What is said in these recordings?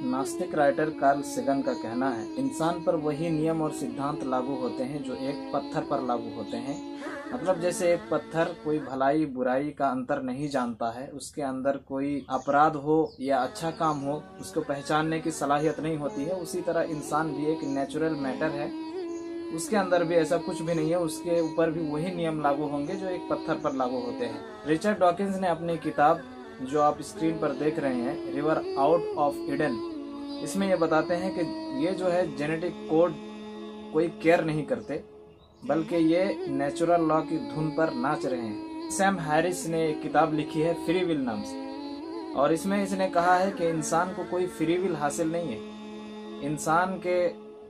नास्तिक writer Carl Sagan का कहना है, इंसान पर वही नियम और सिद्धांत लागू होते हैं जो एक पत्थर पर लागू होते हैं। मतलब जैसे एक पत्थर कोई भलाई बुराई का अंतर नहीं जानता है, उसके अंदर कोई अपराध हो या अच्छा काम हो उसको पहचानने की सलाहियत नहीं होती है, उसी तरह इंसान भी एक नेचुरल मैटर है, उसके अंदर भी ऐसा कुछ भी नहीं है, उसके ऊपर भी वही नियम लागू होंगे जो एक पत्थर पर लागू होते हैं। रिचर्ड डॉकिंस ने अपनी किताब जो आप स्क्रीन पर देख रहे हैं, रिवर आउट ऑफ ईडन, इसमें ये बताते हैं कि ये जो है जेनेटिक कोड कोई केयर नहीं करते, बल्कि ये नेचुरल लॉ की धुन पर नाच रहे हैं। सैम हैरिस ने एक किताब लिखी है फ्री विल नाम से, और इसमें इसने कहा है कि इंसान को कोई फ्री विल हासिल नहीं है, इंसान के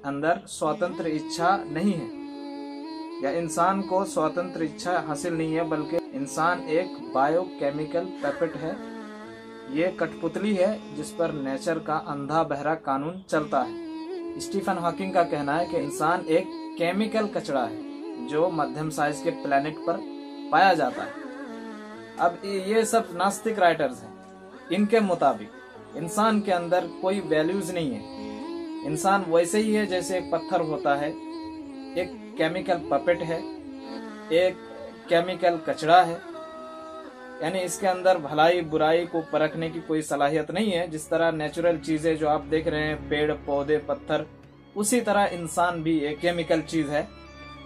अंदर स्वतंत्र इच्छा नहीं है, या इंसान को स्वतंत्र इच्छा हासिल नहीं है, बल्कि इंसान एक बायोकेमिकल पैपेट है। ये कठपुतली है जिस पर नेचर का अंधा बहरा कानून चलता है। स्टीफन हॉकिंग का कहना है कि इंसान एक केमिकल कचरा है जो मध्यम साइज के प्लेनेट पर पाया जाता है। अब ये सब नास्तिक राइटर्स हैं, इनके मुताबिक इंसान के अंदर कोई वैल्यूज नहीं है, इंसान वैसे ही है जैसे एक पत्थर होता है, एक केमिकल पपेट है, एक केमिकल कचरा है, यानी इसके अंदर भलाई बुराई को परखने की कोई सलाहियत नहीं है। जिस तरह नेचुरल चीजें जो आप देख रहे हैं, पेड़ पौधे पत्थर, उसी तरह इंसान भी एक केमिकल चीज है,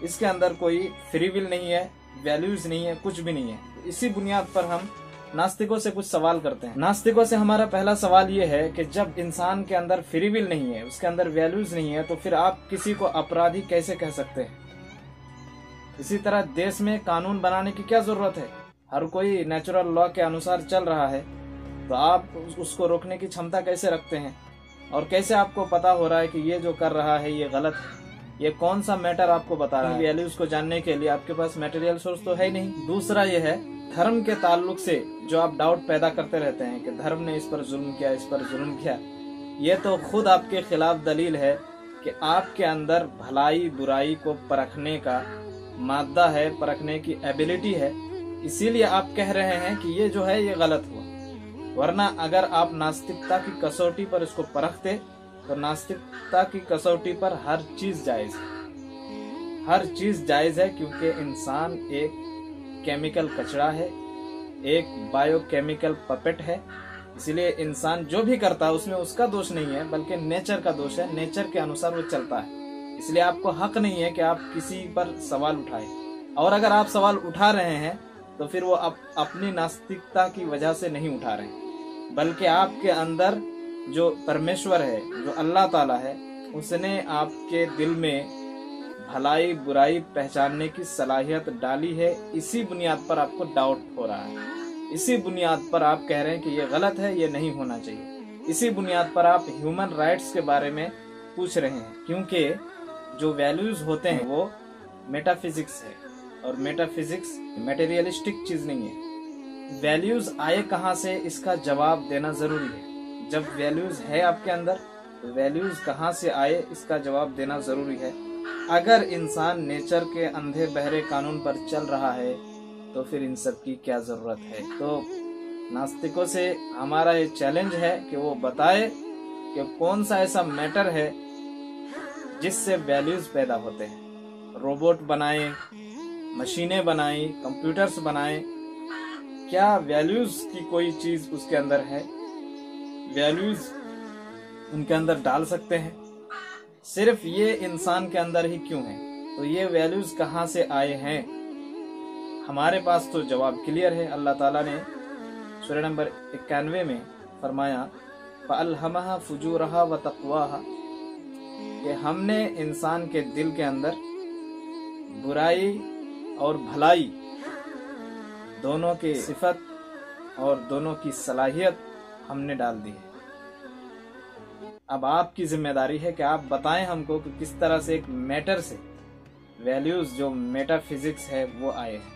इसके अंदर कोई फ्री विल नहीं है, वैल्यूज नहीं है, कुछ भी नहीं है। इसी बुनियाद पर हम नास्तिकों से कुछ सवाल करते हैं। नास्तिकों से हमारा पहला सवाल ये है कि जब इंसान के अंदर फ्री विल नहीं है, उसके अंदर वैल्यूज नहीं है, तो फिर आप किसी को अपराधी कैसे कह सकते हैं? इसी तरह देश में कानून बनाने की क्या जरूरत है? हर कोई नेचुरल लॉ के अनुसार चल रहा है, तो आप उसको रोकने की क्षमता कैसे रखते हैं? और कैसे आपको पता हो रहा है कि ये जो कर रहा है ये गलत है? ये कौन सा मैटर आपको बता रहा है? वैल्यूज को जानने के लिए आपके पास मटेरियल सोर्स तो है नहीं। दूसरा ये है, धर्म के ताल्लुक से जो आप डाउट पैदा करते रहते हैं कि धर्म ने इस पर जुल्म किया, इस पर जुल्म किया, ये तो खुद आपके खिलाफ दलील है कि आपके अंदर भलाई बुराई को परखने का मादा है, परखने की एबिलिटी है, इसीलिए आप कह रहे हैं कि ये जो है ये गलत हुआ। वरना अगर आप नास्तिकता की कसौटी पर इसको परखते तो नास्तिकता की कसौटी पर हर चीज जायज है, हर चीज जायज है, क्योंकि इंसान एक केमिकल कचरा है, एक बायोकेमिकल पपेट है। इसलिए इंसान जो भी करता है उसमें उसका दोष नहीं है, बल्कि नेचर का दोष है, नेचर के अनुसार वो चलता है। इसलिए आपको हक नहीं है कि आप किसी पर सवाल उठाएं, और अगर आप सवाल उठा रहे हैं तो फिर वो अपनी नास्तिकता की वजह से नहीं उठा रहे हैं, बल्कि आपके अंदर जो परमेश्वर है, जो अल्लाह ताला है, उसने आपके दिल में भलाई बुराई पहचानने की सलाहियत डाली है। इसी बुनियाद पर आपको डाउट हो रहा है, इसी बुनियाद पर आप कह रहे हैं कि ये गलत है, ये नहीं होना चाहिए। इसी बुनियाद पर आप ह्यूमन राइट्स के बारे में पूछ रहे हैं, क्योंकि जो वैल्यूज होते हैं वो मेटाफिजिक्स है, और मेटाफिजिक्स मटेरियलिस्टिक चीज नहीं है। वैल्यूज आए कहाँ से, इसका जवाब देना जरूरी है। जब वैल्यूज है आपके अंदर, तो वैल्यूज कहाँ से आए इसका जवाब देना जरूरी है। अगर इंसान नेचर के अंधे बहरे कानून पर चल रहा है तो फिर इन सब की क्या जरूरत है? तो नास्तिकों से हमारा ये चैलेंज है कि वो बताए कि कौन सा ऐसा मैटर है जिससे वैल्यूज पैदा होते हैं। रोबोट बनाए, मशीनें बनाई, कंप्यूटर्स बनाए, क्या वैल्यूज की कोई चीज उसके अंदर है? वैल्यूज उनके अंदर डाल सकते हैं? सिर्फ ये इंसान के अंदर ही क्यों है? तो ये वैल्यूज कहाँ से आए हैं? हमारे पास तो जवाब क्लियर है। अल्लाह ताला ने सूरह नंबर 91 में फरमाया, फ़अल्हमहा फुजूरहा व तक़वाहा, कि हमने इंसान के दिल के अंदर बुराई और भलाई दोनों की सिफत और दोनों की सलाहियत हमने डाल दी है। अब आपकी जिम्मेदारी है कि आप बताएं हमको कि किस तरह से एक मैटर से वैल्यूज जो मेटाफिजिक्स है वो आए हैं।